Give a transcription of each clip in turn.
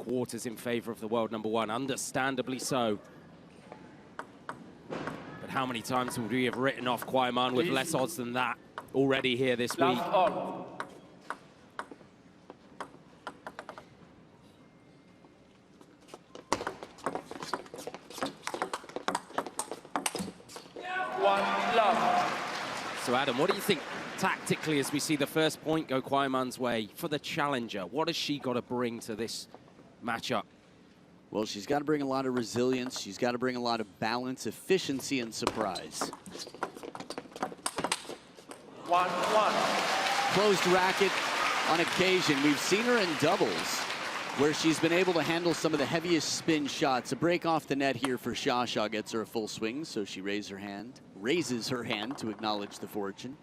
quarters in favor of the world number one, understandably so. But how many times would we have written off Kwai with less odds than that already here this week? All. So Adam, what do you think tactically as we see the first point go Kwai way for the challenger? What has she got to bring to this matchup? Well, she's got to bring a lot of resilience. She's got to bring a lot of balance, efficiency, and surprise. 1-1. Closed racket on occasion. We've seen her in doubles where she's been able to handle some of the heaviest spin shots. A break off the net here for ShaSha gets her a full swing, so she raises her hand to acknowledge the fortune.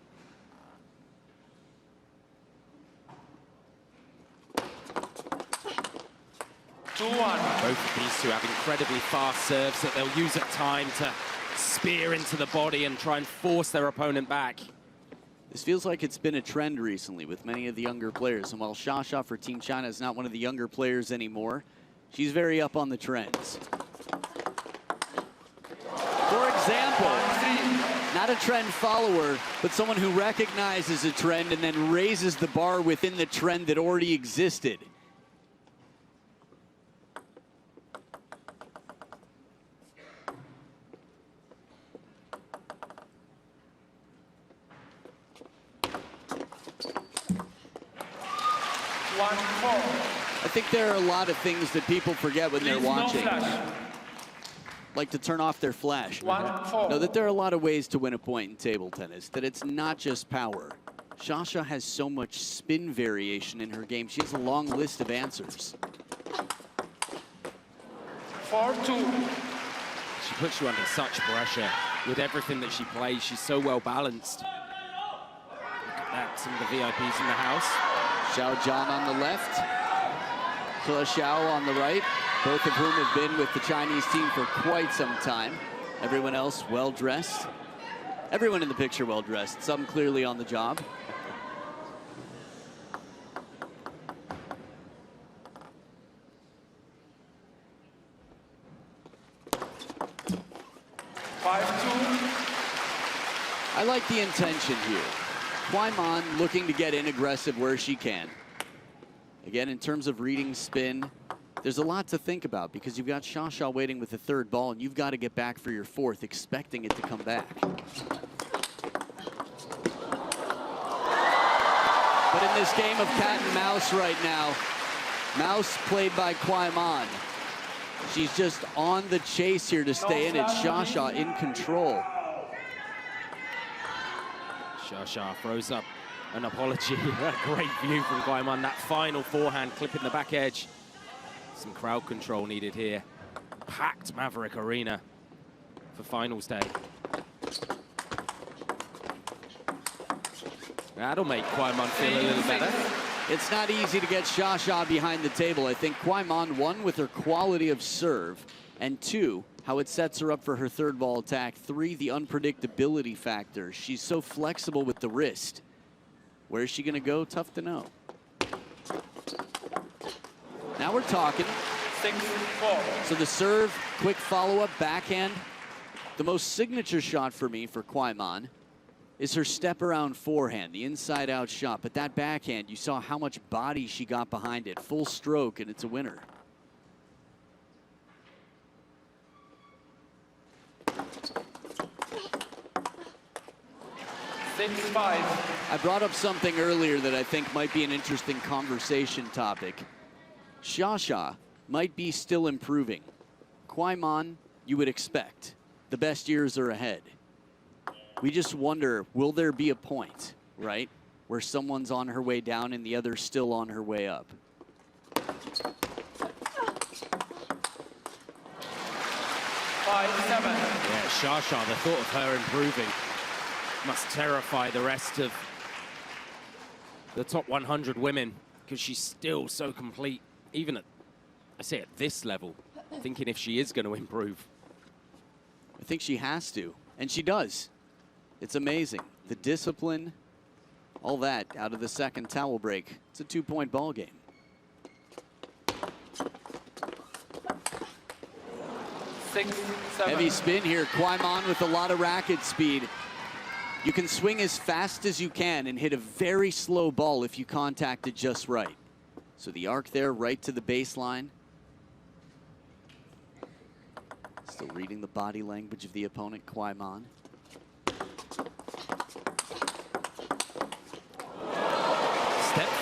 Both of these two have incredibly fast serves that they'll use at time to spear into the body and try and force their opponent back. This feels like it's been a trend recently with many of the younger players. And while ShaSha for Team China is not one of the younger players anymore, she's very up on the trends. For example, not a trend follower, but someone who recognizes a trend and then raises the bar within the trend that already existed. I think there are a lot of things that people forget when they're watching. Like to turn off their flash. Know that there are a lot of ways to win a point in table tennis, that it's not just power. ShaSha has so much spin variation in her game. She has a long list of answers. 4-2. She puts you under such pressure with everything that she plays. She's so well balanced. Look at that, some of the VIPs in the house. Xiao Zhan on the left, He Xiao on the right, both of whom have been with the Chinese team for quite some time. Everyone else well-dressed. Everyone in the picture well-dressed, some clearly on the job. I like the intention here. Kwai looking to get in aggressive where she can. Again, in terms of reading spin, there's a lot to think about because you've got ShaSha waiting with the third ball and you've got to get back for your fourth, expecting it to come back. But in this game of cat and mouse right now, mouse played by Kwai. She's just on the chase here to stay in. It's ShaSha in control. ShaSha throws up an apology. A great view from Kwai. That final forehand clipping the back edge. Some crowd control needed here. Packed Maverick Arena for finals day. That'll make Kwai feel a little better. It's not easy to get ShaSha behind the table. I think Kwai, one, with her quality of serve, and two, how it sets her up for her third ball attack. Three, the unpredictability factor. She's so flexible with the wrist. Where is she going to go? Tough to know. Now we're talking. 6-4. So the serve, quick follow-up, backhand. The most signature shot for me for Kwai is her step around forehand, the inside-out shot. But that backhand, you saw how much body she got behind it. Full stroke, and it's a winner. I brought up something earlier that I think might be an interesting conversation topic. ShaSha might be still improving. Kwai, you would expect. The best years are ahead. We just wonder, will there be a point, right, where someone's on her way down and the other's still on her way up? 5-7. Yeah, ShaSha, the thought of her improving must terrify the rest of the top 100 women because she's still so complete, even at, I say, at this level, thinking if she is going to improve. I think she has to, and she does. It's amazing. The discipline, all that out of the second towel break. It's a 2-point ball game. 6, 7. Heavy spin here. Kwai with a lot of racket speed. You can swing as fast as you can and hit a very slow ball if you contact it just right. So the arc there right to the baseline. Still reading the body language of the opponent, Kwai. Step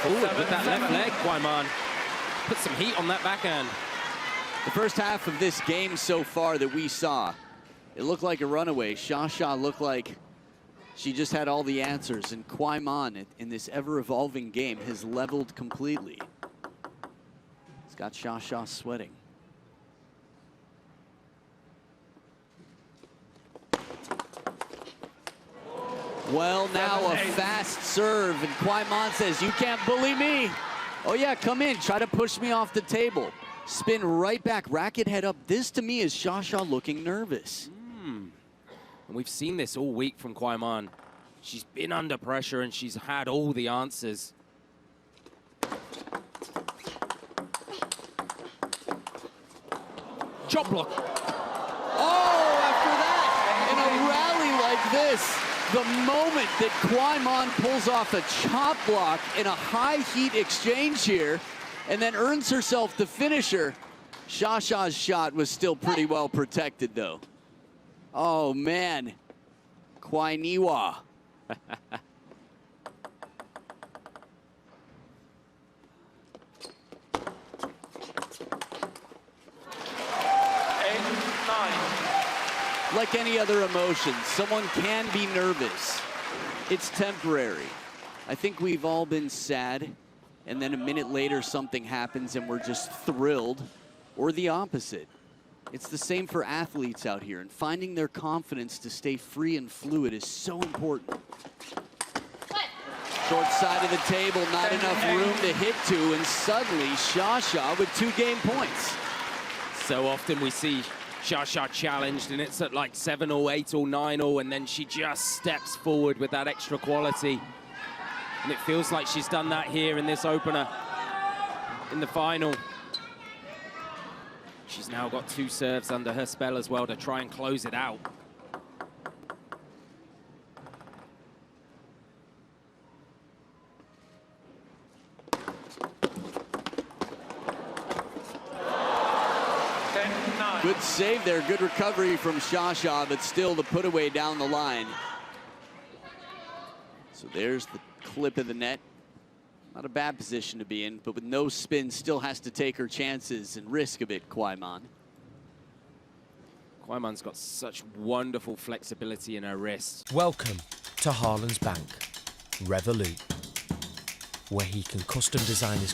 forward with that left leg, Kwai. Put some heat on that backhand. The first half of this game so far that we saw, it looked like a runaway. ShaSha looked like she just had all the answers, and Kwai in this ever-evolving game has leveled completely. It's got ShaSha sweating. Well, now a fast serve, and Kwai says, "You can't bully me." Oh yeah, come in, try to push me off the table. Spin right back, racket head up. This to me is ShaSha looking nervous. And we've seen this all week from Kwai. She's been under pressure and she's had all the answers. Chop block. Oh, after that, in a rally like this, the moment that Kwai pulls off a chop block in a high heat exchange here and then earns herself the finisher, ShaSha's shot was still pretty well protected though. Oh man, Kwai. 8, 9. Like any other emotion, someone can be nervous. It's temporary. I think we've all been sad, and then a minute later something happens and we're just thrilled, or the opposite. It's the same for athletes out here, and finding their confidence to stay free and fluid is so important. Short side of the table, not enough room to hit to, and suddenly ShaSha with 2 game points. So often we see ShaSha challenged and it's at like 7-0, 8-0, 9-0, and then she just steps forward with that extra quality. And it feels like she's done that here in this opener, in the final. She's now got 2 serves under her spell as well to try and close it out. Good save there, good recovery from ShaSha, but still the put away down the line. So there's the clip of the net. Not a bad position to be in, but with no spin, still has to take her chances and risk a bit, Kwai. Kwai-man's got such wonderful flexibility in her wrists. Welcome to Harlan's Bank, Revolut, where he can custom design his...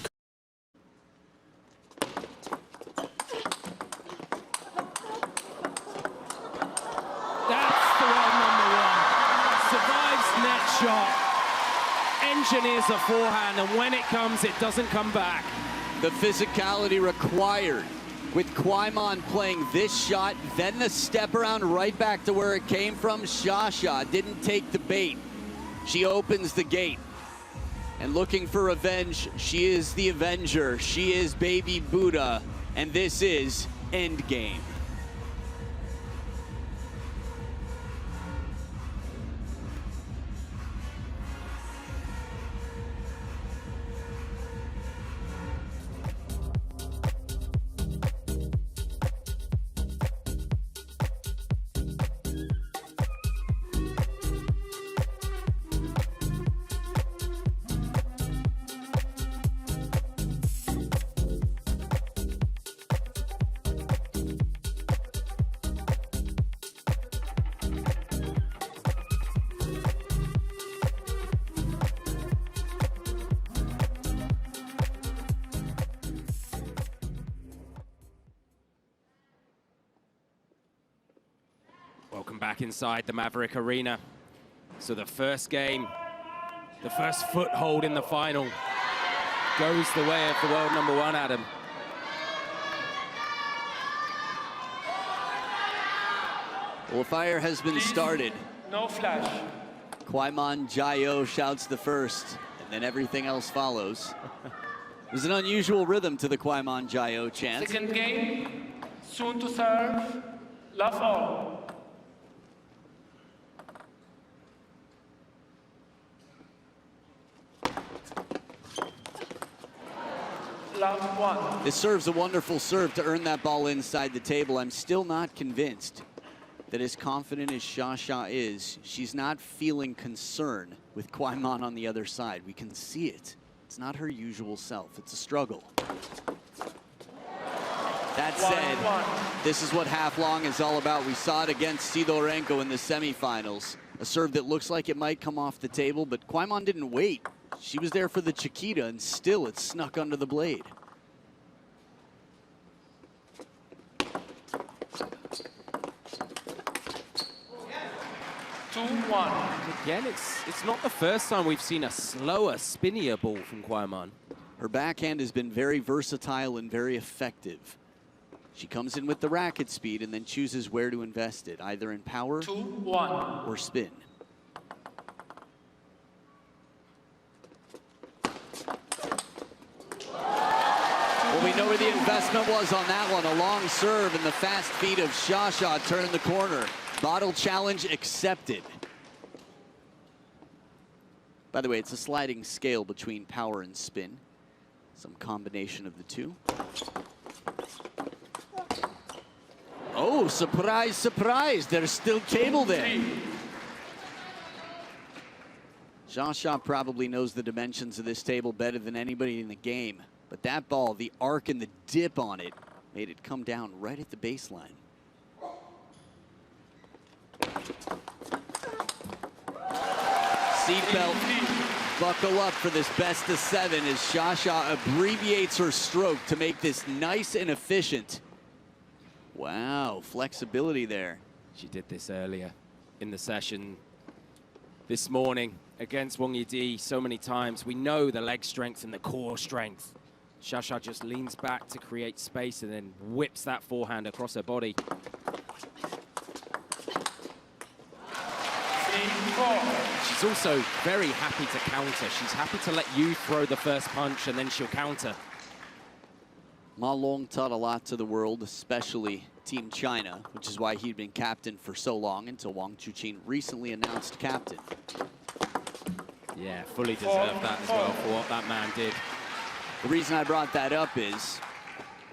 Shot, engineers a forehand, and when it comes, it doesn't come back. The physicality required with Kwai playing this shot, then the step around right back to where it came from. ShaSha didn't take the bait. She opens the gate. And looking for revenge, she is the Avenger. She is Baby Buddha, and this is Endgame. Welcome back inside the Maverick Arena. So the first game, the first foothold in the final, goes the way of the world number 1, Adam. Well, the fire has been started. No flash. Kwai Jayo shouts the first, and then everything else follows. There's an unusual rhythm to the Kwai Jayo chant. Second game, soon to serve. Love all. Love one. This serve's a wonderful serve to earn that ball inside the table. I'm still not convinced that as confident as ShaSha is, she's not feeling concern with Kwai on the other side. We can see it. It's not her usual self. It's a struggle. That said, this is what half long is all about. We saw it against Sidorenko in the semifinals. A serve that looks like it might come off the table, but Kwai didn't wait. She was there for the Chiquita, and still it snuck under the blade. Again, it's not the first time we've seen a slower, spinnier ball from Kwai. Her backhand has been very versatile and very effective. She comes in with the racket speed and then chooses where to invest it, either in power or spin. Well, we know where the investment was on that one. A long serve and the fast feet of ShaSha turned the corner. Bottle challenge accepted. By the way, it's a sliding scale between power and spin. Some combination of the two. Oh, surprise, surprise. There's still table there. ShaSha probably knows the dimensions of this table better than anybody in the game. But that ball, the arc and the dip on it, made it come down right at the baseline. Seatbelt, buckle up for this best of 7 as ShaSha abbreviates her stroke to make this nice and efficient. Wow, flexibility there. She did this earlier in the session this morning against Wang Yidi so many times. We know the leg strength and the core strength. ShaSha just leans back to create space and then whips that forehand across her body. She's also very happy to counter. She's happy to let you throw the first punch and then she'll counter. Ma Long taught a lot to the world, especially Team China, which is why he'd been captain for so long until Wang Chuqin recently announced captain. Yeah, fully deserved that as well for what that man did. The reason I brought that up is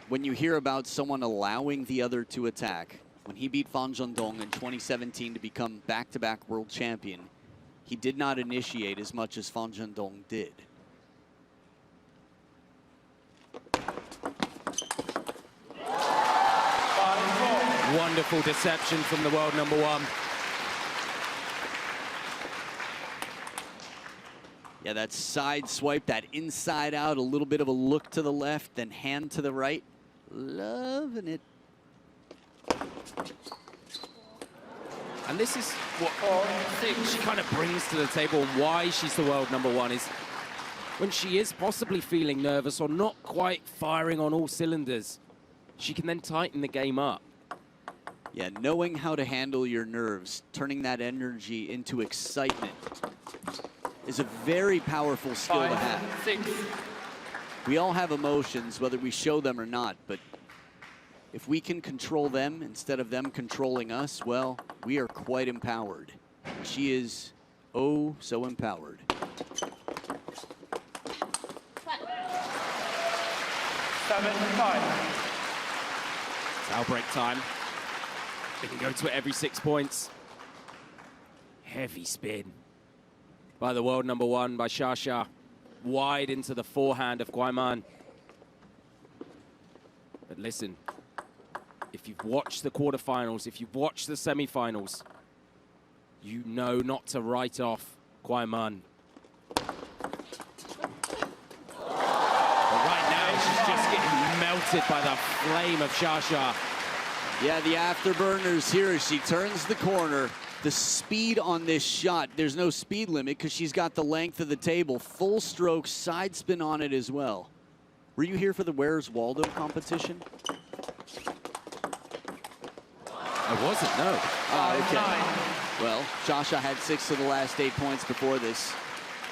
when you hear about someone allowing the other to attack, when he beat Fan Zhendong in 2017 to become back-to-back world champion, he did not initiate as much as Fan Zhendong did. Wonderful deception from the world number 1. Yeah, that side swipe, that inside out, a little bit of a look to the left, then hand to the right. Loving it. And this is what she kind of brings to the table and why she's the world number 1 is when she is possibly feeling nervous or not quite firing on all cylinders, she can then tighten the game up. Yeah, knowing how to handle your nerves, turning that energy into excitement is a very powerful skill to have. We all have emotions, whether we show them or not, but if we can control them instead of them controlling us, well, we are quite empowered. She is, oh, so empowered. Foul break time. They can go to it every 6 points. Heavy spin by the world number 1, by ShaSha. Wide into the forehand of Kwai. But listen, if you've watched the quarterfinals, if you've watched the semifinals, you know not to write off Kwai. But right now, she's just getting melted by the flame of ShaSha. Yeah, the afterburners here as she turns the corner. The speed on this shot, there's no speed limit because she's got the length of the table. Full stroke, side spin on it as well. Were you here for the Where's Waldo competition? I wasn't, no. Okay. Well, ShaSha had 6 of the last 8 points before this.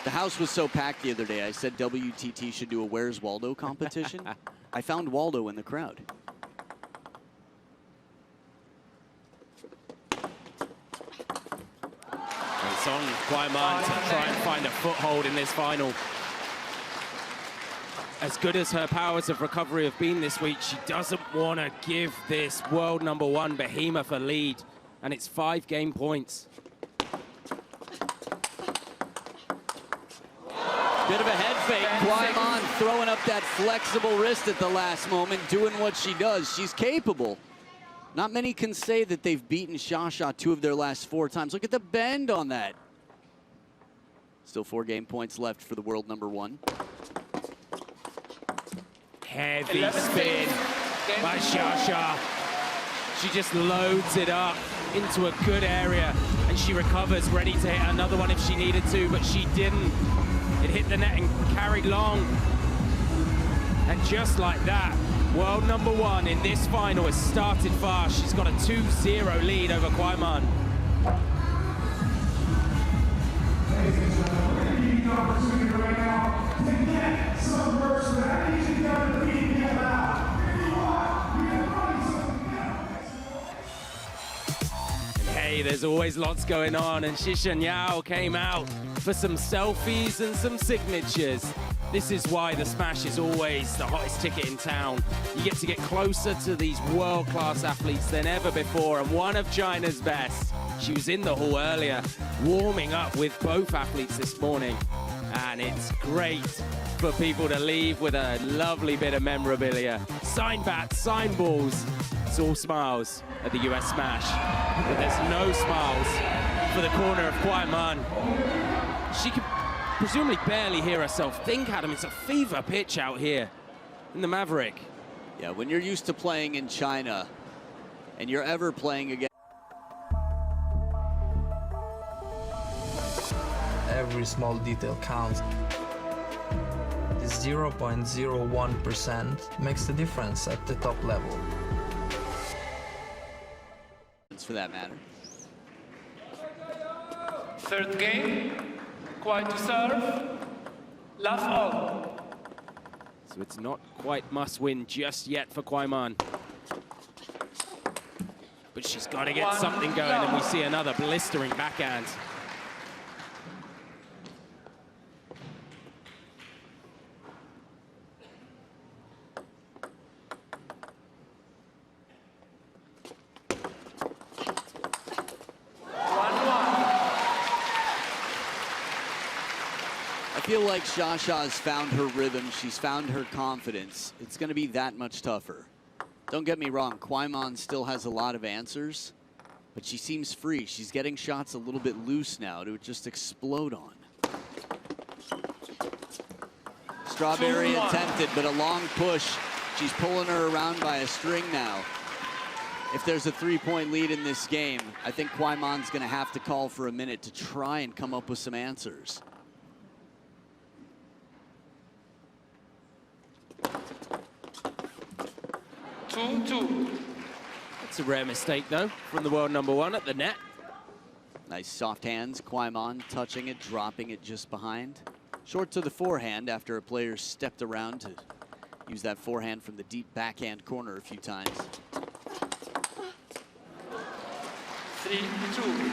The house was so packed the other day, I said WTT should do a Where's Waldo competition. I found Waldo in the crowd. on Kwai Man to try and find a foothold in this final. As good as her powers of recovery have been this week, she doesn't want to give this world #1 behemoth a lead. And it's 5 game points. Bit of a head fake. Kwai Man throwing up that flexible wrist at the last moment, doing what she does. She's capable. Not many can say that they've beaten ShaSha 2 of their last 4 times. Look at the bend on that. Still 4 game points left for the world #1. Heavy spin by ShaSha. She just loads it up into a good area, and she recovers, ready to hit another one if she needed to, but she didn't. It hit the net and carried long. And just like that, world #1 in this final has started fast. She's got a 2-0 lead over Kwai Man. Hey, there's always lots going on, and ShaSha came out for some selfies and some signatures. This is why the Smash is always the hottest ticket in town. You get to get closer to these world-class athletes than ever before, and one of China's best. She was in the hall earlier, warming up with both athletes this morning, and it's great for people to leave with a lovely bit of memorabilia. Signed bats, signed balls. It's all smiles at the US Smash, but there's no smiles for the corner of Kwai Man. She can presumably barely hear herself think, Adam. It's a fever pitch out here in the Maverick. Yeah, when you're used to playing in China and you're ever playing against every small detail counts. This 0.01% makes the difference at the top level. for that matter. Third game, Kwai to serve, love all. So it's not quite must-win just yet for Kwai Man. But she's got to get something going, and we see another blistering backhand. I feel like ShaSha has found her rhythm. She's found her confidence. It's going to be that much tougher. Don't get me wrong, Kwai Man still has a lot of answers, but she seems free. She's getting shots a little bit loose now to just explode on. Strawberry attempted, but a long push. She's pulling her around by a string now. If there's a three-point lead in this game, I think Kwai Man's going to have to call for a minute to try and come up with some answers. That's a rare mistake, though, from the world #1 at the net. Nice soft hands. Kwai Man touching it, dropping it just behind. Short to the forehand after a player stepped around to use that forehand from the deep backhand corner a few times. 3-2.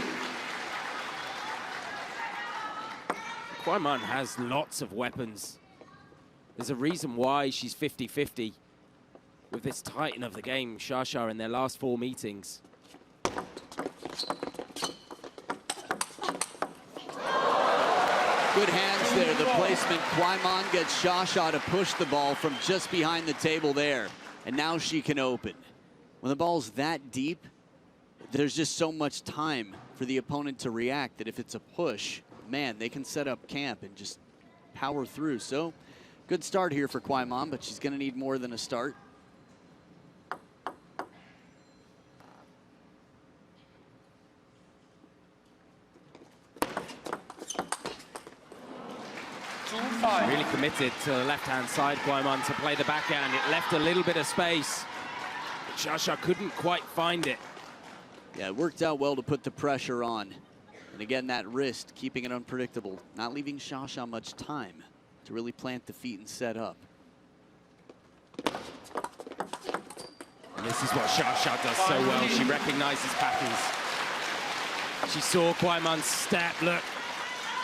Kwai Man has lots of weapons. There's a reason why she's 50-50 with this titan of the game, ShaSha, in their last 4 meetings. Good hands there, the placement. Kwai Man gets ShaSha to push the ball from just behind the table there, and now she can open. When the ball's that deep, there's just so much time for the opponent to react that if it's a push, man, they can set up camp and just power through. So, good start here for Kwai Man, but she's gonna need more than a start. Really committed to the left-hand side, Kwai Man, to play the backhand. It left a little bit of space, but ShaSha couldn't quite find it. Yeah, it worked out well to put the pressure on. And again, that wrist, keeping it unpredictable, not leaving ShaSha much time to really plant the feet and set up. And this is what ShaSha does so well. She recognizes patterns. She saw Kwai Mun's step, look,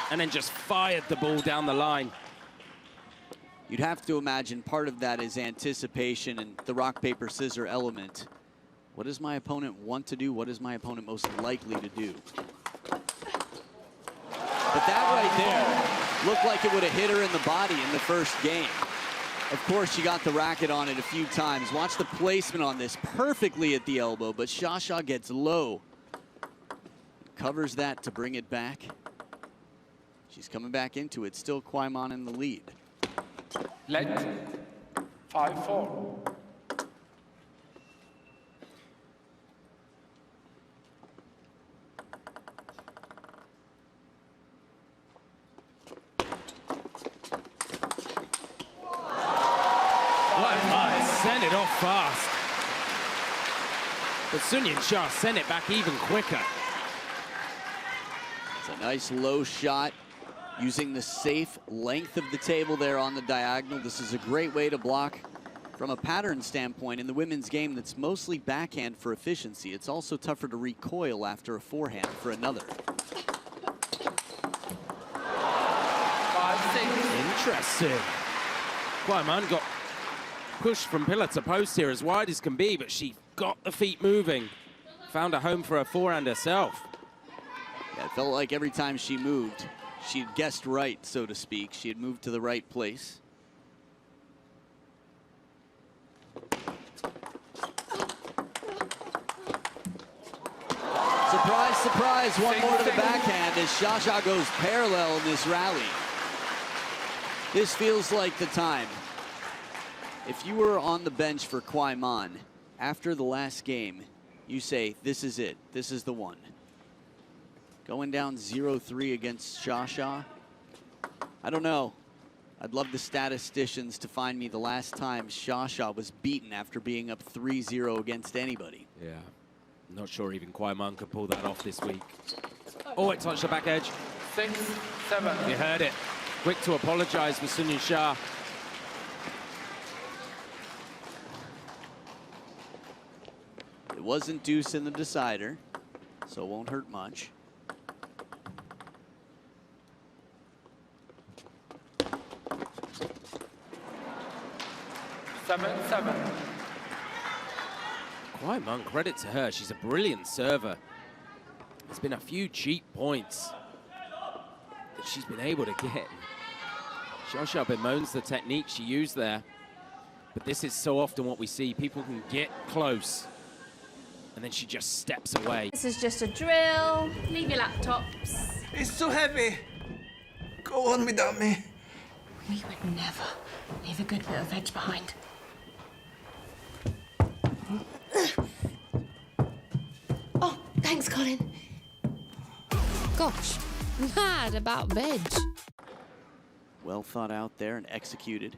and then just fired the ball down the line. You'd have to imagine part of that is anticipation and the rock, paper, scissors element. What does my opponent want to do? What is my opponent most likely to do? But that right there looked like it would have hit her in the body in the first game. Of course, she got the racket on it a few times. Watch the placement on this, perfectly at the elbow, but ShaSha gets low. Covers that to bring it back. She's coming back into it, still Kwai Mun in the lead. Let 5-4. Sent it off fast. But YingSha sent it back even quicker. It's a nice low shot using the safe length of the table there on the diagonal. This is a great way to block from a pattern standpoint in the women's game that's mostly backhand for efficiency. It's also tougher to recoil after a forehand for another. 5-6. Interesting. Kwai Mun got pushed from pillar to post here as wide as can be, but she got the feet moving. Found a home for her forehand herself. Yeah, it felt like every time she moved, she had guessed right, so to speak. She had moved to the right place. Surprise, surprise, one more to the backhand as ShaSha goes parallel in this rally. This feels like the time. If you were on the bench for Kwai Mun after the last game, you say, this is it, this is the one. Going down 0-3 against ShaSha, I don't know. I'd love the statisticians to find me the last time ShaSha was beaten after being up 3-0 against anybody. Yeah, not sure even Kwai Mun could pull that off this week. Oh, it touched the back edge. 6-7. You heard it. Quick to apologize for YingSha. It wasn't deuce in the decider, so it won't hurt much. 7-7. Kwai Mun, credit to her, she's a brilliant server. There's been a few cheap points that she's been able to get. ShaSha bemoans the technique she used there, but this is so often what we see. People can get close, and then she just steps away. This is just a drill. Leave your laptops. It's too heavy. Go on without me. We would never leave a good bit of edge behind. Oh, thanks, Colin. Gosh, mad about veg. Well thought out there and executed.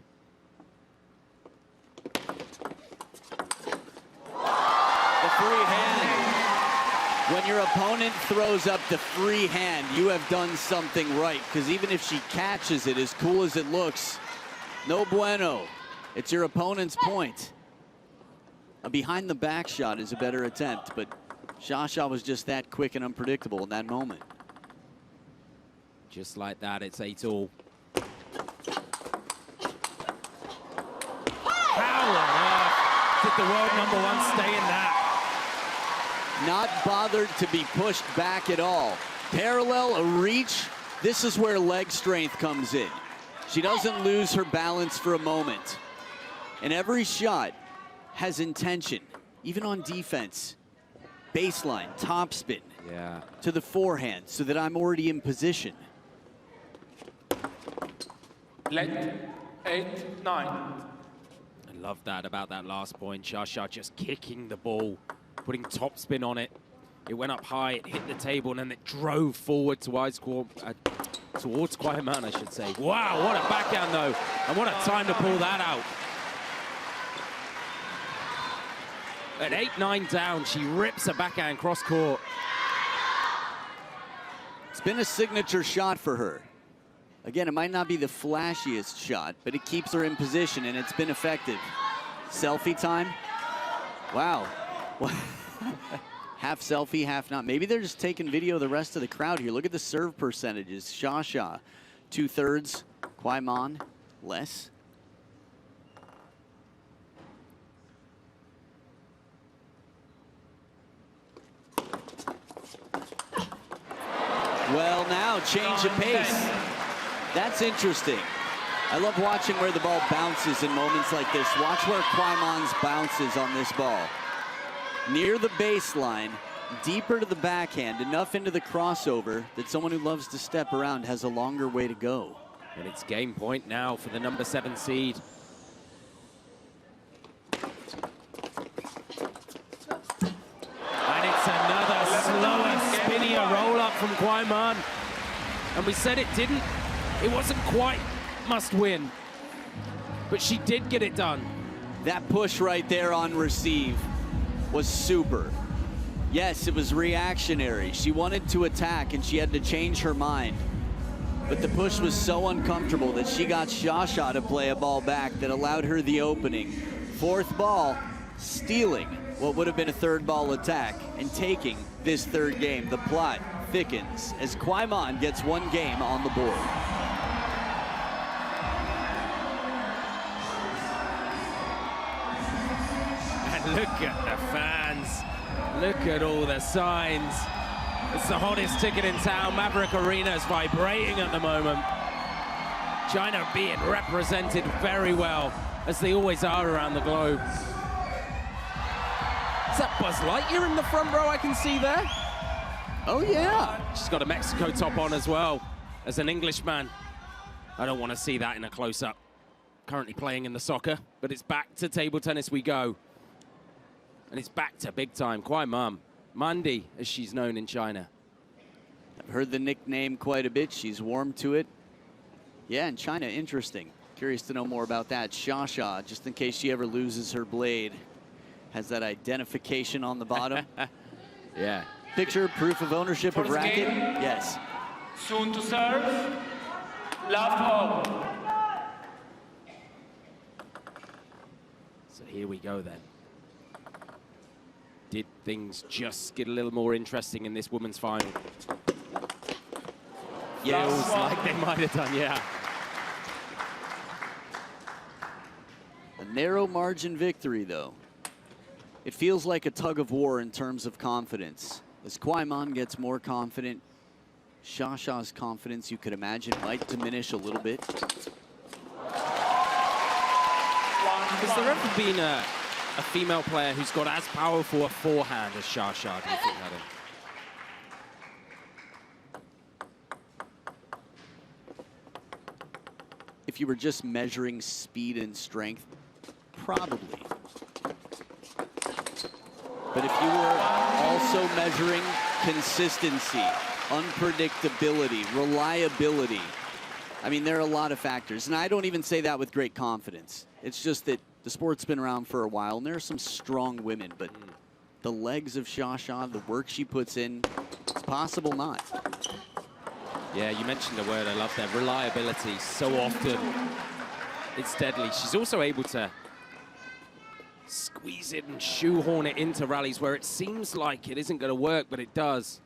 The free hand. When your opponent throws up the free hand, you have done something right. Because even if she catches it, as cool as it looks, no bueno. It's your opponent's point. A behind the back shot is a better attempt, but ShaSha was just that quick and unpredictable in that moment. Just like that, it's 8-all. How on earth did the world #1 stay in that? Not bothered to be pushed back at all. Parallel, a reach. This is where leg strength comes in. She doesn't lose her balance for a moment. And every shot has intention, even on defense. Baseline, topspin, Yeah. to the forehand so that I'm already in position. Let 8-9. I love that about that last point. ShaSha just kicking the ball, putting topspin on it. It went up high, it hit the table, and then it drove forward towards Kwai Mun, I should say. Wow, what a backhand, though. And what a time to pull that out. At 8-9 down, she rips a backhand cross court. It's been a signature shot for her. Again, it might not be the flashiest shot, but it keeps her in position, and it's been effective. Selfie time. Wow. Half selfie, half not. Maybe they're just taking video of the rest of the crowd here. Look at the serve percentages. ShaSha, 2/3. Kwai Mon, less. Well, now change of pace. That's interesting. I love watching where the ball bounces in moments like this. Watch where Kwai Mon's bounces on this ball. Near the baseline, deeper to the backhand, enough into the crossover that someone who loves to step around has a longer way to go. And it's game point now for the number 7 seed. And it's another slower, spinnier roll-up from Kwai Mon. And we said it wasn't quite must win, but she did get it done. That push right there on receive was super. Yes, it was reactionary. She wanted to attack and she had to change her mind. But the push was so uncomfortable that she got ShaSha to play a ball back that allowed her the opening. 4th ball, stealing what would have been a 3rd ball attack and taking this 3rd game. The plot thickens as Kwai Mon gets 1 game on the board. Look at the fans. Look at all the signs. It's the hottest ticket in town. Maverick Arena is vibrating at the moment. China being represented very well, as they always are around the globe. Is that Buzz Lightyear in the front row I can see there? Oh, yeah. She's got a Mexico top on as well, as an Englishman. I don't want to see that in a close-up. Currently playing in the soccer, but it's back to table tennis we go. And it's back to big time. Kwai Mon, Mandy, as she's known in China. I've heard the nickname quite a bit. She's warm to it. Yeah, in China, interesting. Curious to know more about that. ShaSha, just in case she ever loses her blade, has that identification on the bottom. Yeah. Picture, proof of ownership of racket. Yes. Soon to serve. Love all. So here we go then. Did things just get a little more interesting in this women's final? Feels like they might have done, yeah. A narrow margin victory, though. It feels like a tug of war in terms of confidence. As Kwai Mon gets more confident, ShaSha's confidence, you could imagine, might diminish a little bit. Has there ever been a female player who's got as powerful a forehand as ShaSha, do you think, Adam? If you were just measuring speed and strength, probably. But if you were also measuring consistency, unpredictability, reliability, I mean, there are a lot of factors. And I don't even say that with great confidence. It's just that the sport's been around for a while, and there are some strong women, but the legs of ShaSha, the work she puts in, it's possible not. Yeah, you mentioned the word I love there, reliability. So often, it's deadly. She's also able to squeeze it and shoehorn it into rallies where it seems like it isn't going to work, but it does.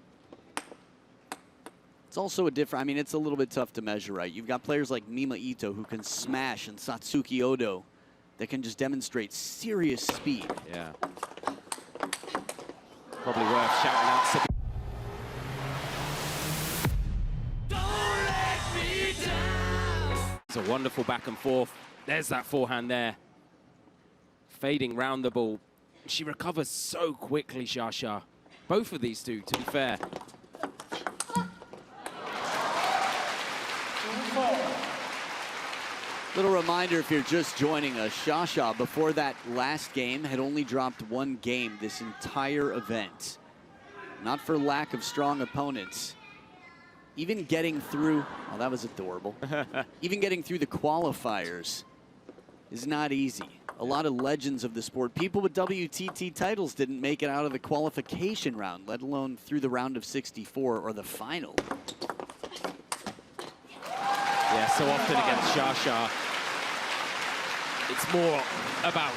It's also a different, I mean, it's a little bit tough to measure, right? You've got players like Mima Ito who can smash, and Satsuki Odo that can just demonstrate serious speed. Yeah. Probably worth shouting out. It's a wonderful back and forth. There's that forehand there. Fading round the ball. She recovers so quickly, ShaSha. Both of these two, to be fair. Little reminder if you're just joining us, ShaSha, before that last game, had only dropped 1 game this entire event. Not for lack of strong opponents. Even getting through, oh, that was adorable. Even getting through the qualifiers is not easy. A lot of legends of the sport, people with WTT titles didn't make it out of the qualification round, let alone through the round of 64 or the final. Yeah, so often against ShaSha, it's more about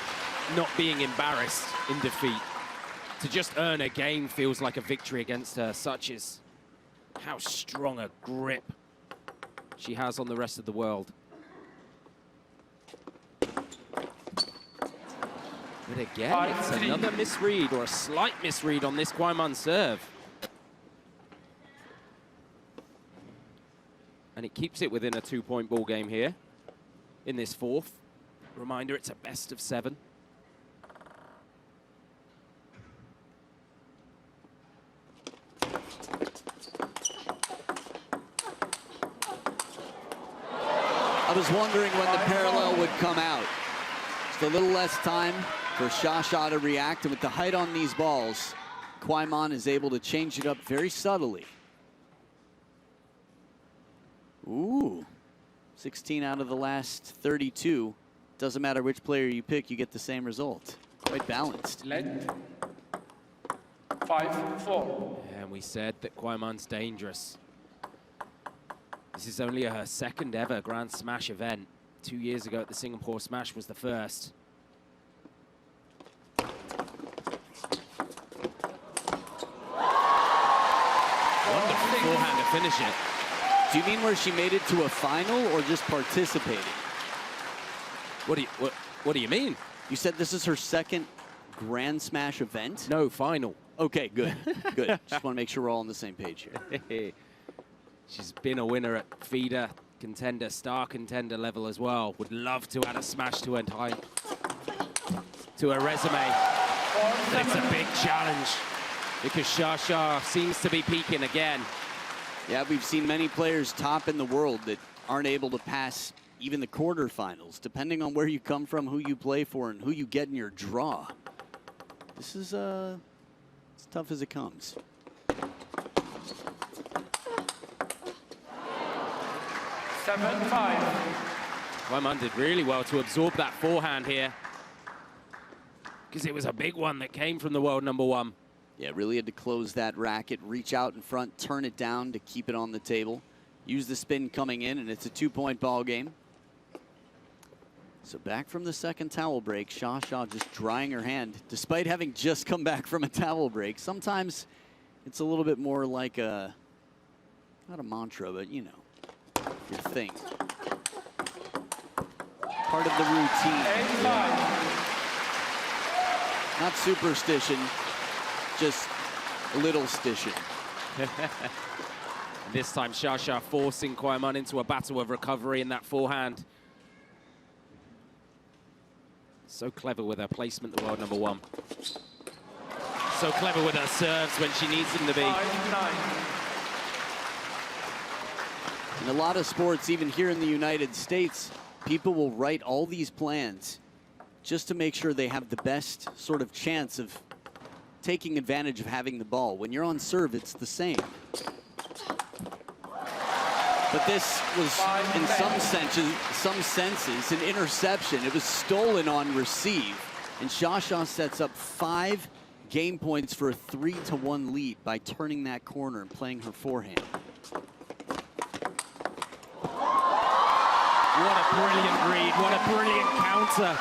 not being embarrassed in defeat. To just earn a game feels like a victory against her. Such is how strong a grip she has on the rest of the world. But again, it's another misread, or a slight misread on this Kwai serve. And it keeps it within a 2-point ball game here in this fourth. Reminder, it's a best of 7. I was wondering when the parallel would come out. Just a little less time for ShaSha to react, and with the height on these balls, Kwai is able to change it up very subtly. Ooh, 16 out of the last 32. Doesn't matter which player you pick, you get the same result. Quite balanced. Length. 5-4. And we said that Kwai-man's dangerous. This is only her second ever Grand Smash event. 2 years ago at the Singapore Smash was the first. Wonderful forehand to finish it. Do you mean where she made it to a final or just participating? What do you mean? You said this is her second Grand Smash event? No, final. Okay, good, good. Just want to make sure we're all on the same page here. She's been a winner at feeder contender, star contender level as well. Would love to add a smash to her time, to her resume. But it's a big challenge because ShaSha seems to be peaking again. Yeah, we've seen many players top in the world that aren't able to pass even the quarterfinals, depending on where you come from, who you play for, and who you get in your draw. This is as tough as it comes. Kwai did really well to absorb that forehand here, because it was a big one that came from the world number 1. Yeah, really had to close that racket, reach out in front, turn it down to keep it on the table. Use the spin coming in, and it's a 2-point ball game. So back from the second towel break, ShaSha just drying her hand, despite having just come back from a towel break. Sometimes it's a little bit more like a, not a mantra, but you know, your thing. Part of the routine. Not superstition, just a little stition. This time ShaSha forcing Kwai into a battle of recovery in that forehand. So clever with her placement, the world number 1. So clever with her serves when she needs them to be. In a lot of sports, even here in the United States, people will write all these plans just to make sure they have the best sort of chance of taking advantage of having the ball. When you're on serve, it's the same. But this was, in some senses, an interception. It was stolen on receive. And ShaSha sets up 5 game points for a 3-1 lead by turning that corner and playing her forehand. What a brilliant read, what a brilliant counter.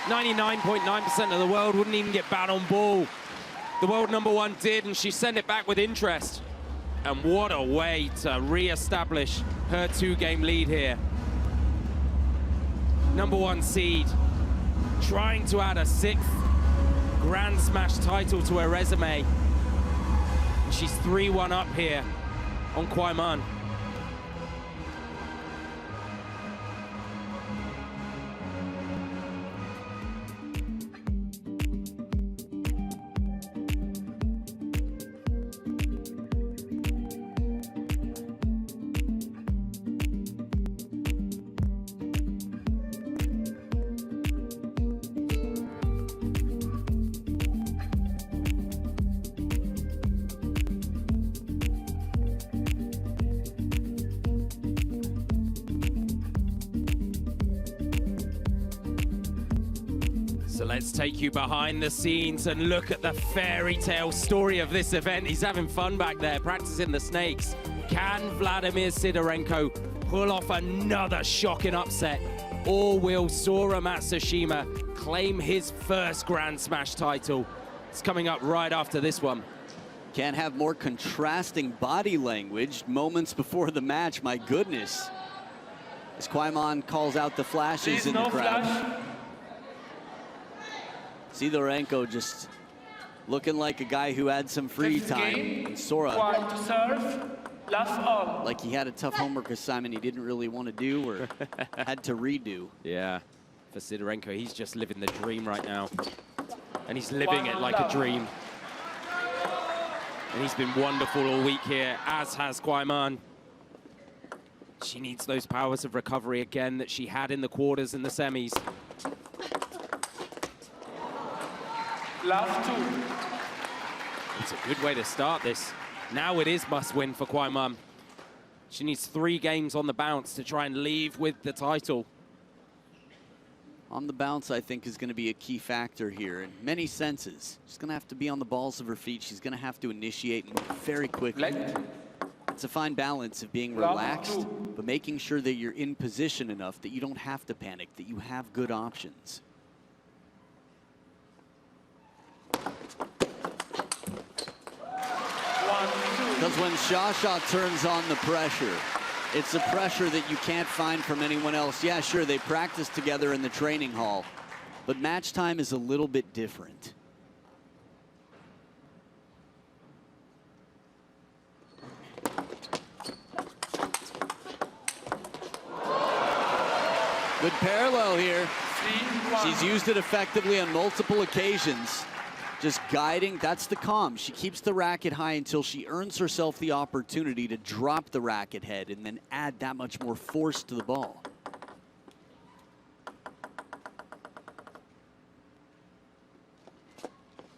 99.9% of the world wouldn't even get bat on ball. The world number 1 did, and she sent it back with interest. And what a way to re-establish her 2-game lead here. Number 1 seed, trying to add a 6th Grand Smash title to her resume. And she's 3-1 up here on Kwai. So let's take you behind the scenes and look at the fairy tale story of this event. He's having fun back there, practicing the snakes. Can Vladimir Sidorenko pull off another shocking upset? Or will Sora Matsushima claim his first Grand Smash title? It's coming up right after this one. Can't have more contrasting body language moments before the match, my goodness. As Kwai calls out the flashes Please, in the no crowd. flash. Sidorenko just looking like a guy who had some free Fifth time. game. And Sora, Kwai to serve. Last all. like he had a tough homework assignment he didn't really want to do or had to redo. Yeah, for Sidorenko, he's just living the dream right now. And he's living it like a dream. And he's been wonderful all week here, as has Kwai. She needs those powers of recovery again that she had in the quarters and the semis. Last 2. It's a good way to start this. Now it is must win for Kwai. She needs 3 games on the bounce to try and leave with the title. On the bounce, I think, is going to be a key factor here in many senses. She's going to have to be on the balls of her feet. She's going to have to initiate and move very quickly. It's a fine balance of being relaxed, but making sure that you're in position enough that you don't have to panic, that you have good options. Because when ShaSha turns on the pressure, it's a pressure that you can't find from anyone else. Yeah, sure, they practice together in the training hall, but match time is a little bit different. Good parallel here. She's used it effectively on multiple occasions. Just guiding, that's the calm. She keeps the racket high until she earns herself the opportunity to drop the racket head and then add that much more force to the ball.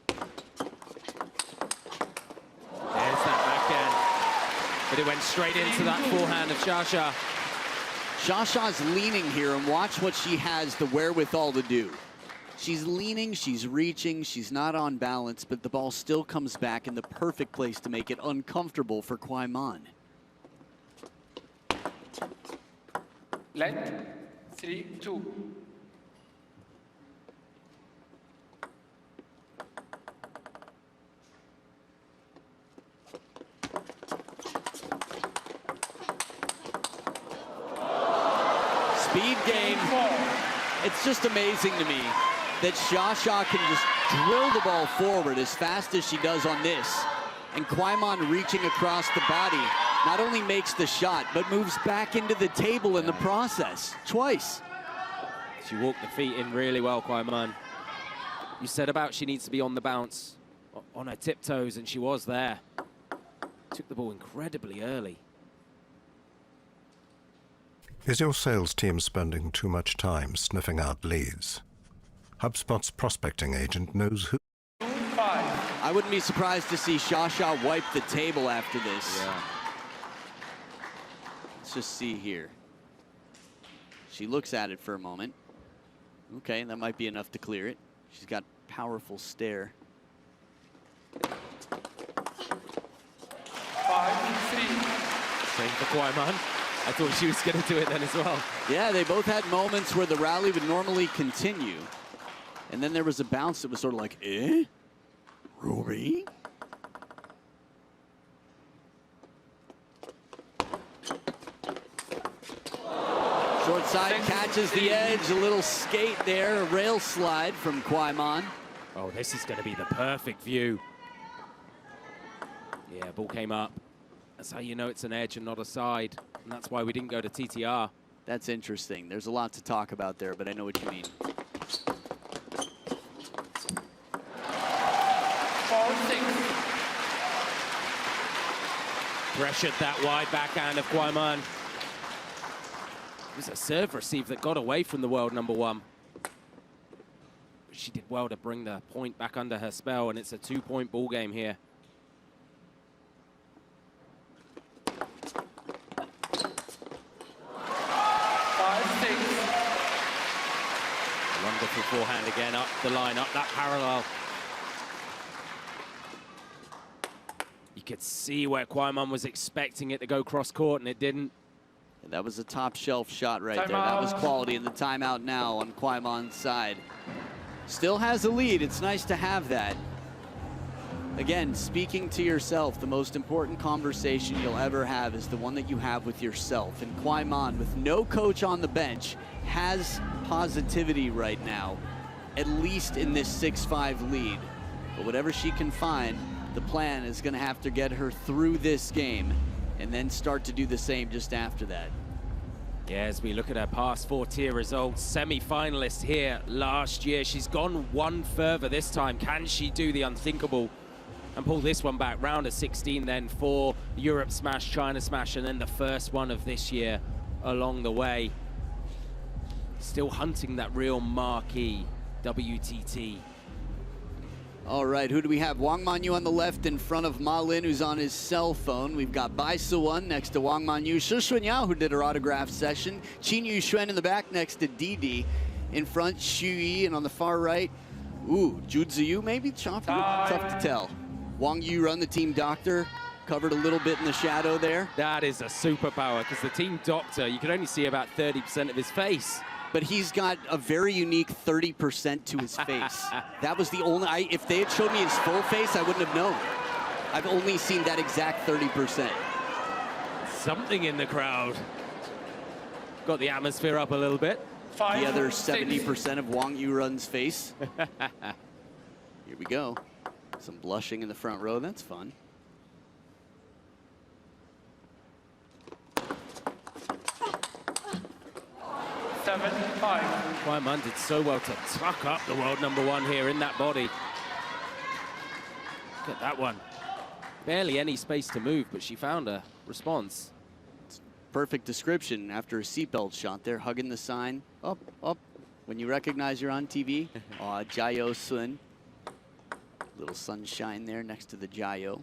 There's that backhand. But it went straight into that forehand of ShaSha. ShaSha's leaning here, and watch what she has the wherewithal to do. She's leaning, she's reaching, she's not on balance, but the ball still comes back in the perfect place to make it uncomfortable for Kwai. Let 3-2. Speed game. It's just amazing to me that ShaSha can just drill the ball forward as fast as she does on this. And Kwai reaching across the body not only makes the shot, but moves back into the table in the process, twice. She walked the feet in really well, Kwai. You said about she needs to be on the bounce, on her tiptoes, and she was there. Took the ball incredibly early. Is your sales team spending too much time sniffing out leads? HubSpot's prospecting agent knows who. I wouldn't be surprised to see ShaSha wipe the table after this. Yeah. Let's just see here. She looks at it for a moment. Okay, that might be enough to clear it. She's got powerful stare. 5-3. Same for Kwai. I thought she was going to do it then as well. Yeah, they both had moments where the rally would normally continue. And then there was a bounce that was sort of like, eh? Ruby? Short side catches the edge, a little skate there, a rail slide from Kwai. Oh, this is going to be the perfect view. Yeah, ball came up. That's how you know it's an edge and not a side. And that's why we didn't go to TTR. That's interesting. There's a lot to talk about there, but I know what you mean. 4-6. Pressured that wide backhand of Kwai. It was a serve receive that got away from the world number 1. She did well to bring the point back under her spell, and it's a 2-point ball game here. Wonderful forehand again, up the line, up that parallel. You could see where Kwai was expecting it to go cross court, and it didn't. And that was a top shelf shot right there. That was quality, and the timeout now on Kwai side. Still has a lead. It's nice to have that. Again, speaking to yourself, the most important conversation you'll ever have is the one that you have with yourself. And Kwai Mon, with no coach on the bench, has positivity right now, at least in this 6-5 lead. But whatever she can find, the plan is going to have to get her through this game and then start to do the same just after that. Yeah, as we look at her past 4-tier results, semi-finalist here last year. She's gone one further this time. Can she do the unthinkable and pull this one back? Round of 16 then for Europe Smash, China Smash, and then the first one of this year along the way. Still hunting that real marquee WTT. All right, who do we have? Wang Manyu on the left in front of Ma Lin, who's on his cell phone. We've got Bai Suwon next to Wang Manyu. Shi Xuanyao, who did her autograph session. Qin Yuxuan in the back next to Didi. In front, Xu Yi, and on the far right, Zhu Ziyu maybe? Tough to tell. Wang Yu run the team doctor, covered a little bit in the shadow there. That is a superpower, because the team doctor, you can only see about 30% of his face. But he's got a very unique 30% to his face. That was the only, if they had showed me his full face, I wouldn't have known. I've only seen that exact 30%. Something in the crowd. Got the atmosphere up a little bit. The other 70% of Wang Yurun's face. Here we go. Some blushing in the front row, that's fun. Kwai Mon did so well to tuck up the world #1 here in that body. Look at that one. Barely any space to move, but she found a response. Perfect description after a seatbelt shot there, hugging the sign. Up, up. When you recognize you're on TV. Jiao Sun. Little sunshine there next to the Jiao.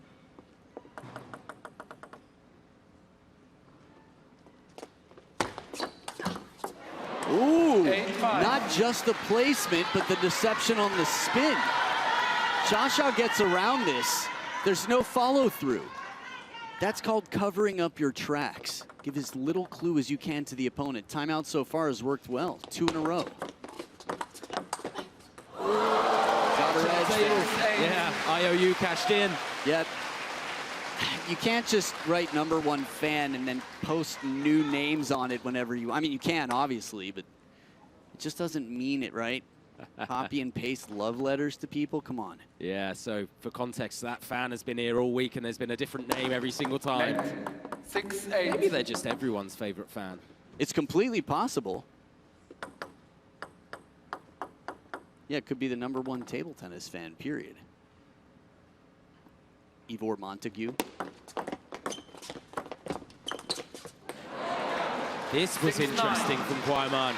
Ooh, not just the placement, but the deception on the spin. ShaSha gets around this. There's no follow through. That's called covering up your tracks. Give as little clue as you can to the opponent. Timeout so far has worked well. 2 in a row. Got her edge there. Yeah, IOU cashed in. Yep. You can't just write #1 fan and then post new names on it whenever you, I mean, you can obviously, but it just doesn't mean it, right? Copy and paste love letters to people, come on. Yeah, so for context, that fan has been here all week and there's been a different name every single time. 6-8. Maybe they're just everyone's favorite fan. It's completely possible. Yeah, it could be the #1 table tennis fan, period. Ivor Montague. This was interesting from Kwai Mon.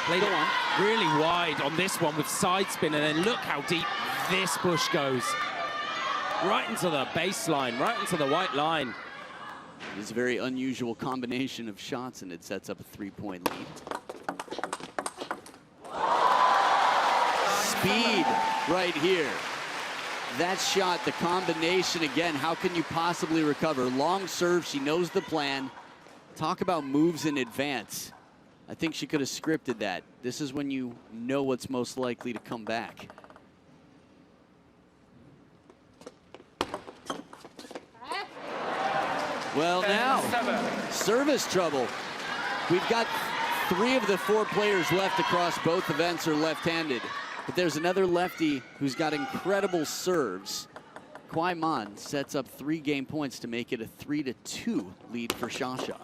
Played it really wide on this one with side spin, and then look how deep this push goes. Right into the baseline, right into the white line. It's a very unusual combination of shots, and it sets up a 3-point lead. Speed right here. That shot, the combination again, how can you possibly recover? Long serve, she knows the plan. Talk about moves in advance. I think she could have scripted that. This is when you know what's most likely to come back. Well, now, service trouble. We've got 3 of the 4 players left across both events are left-handed. But there's another lefty who's got incredible serves. Kwai Mon sets up 3 game points to make it a 3-2 lead for ShaSha.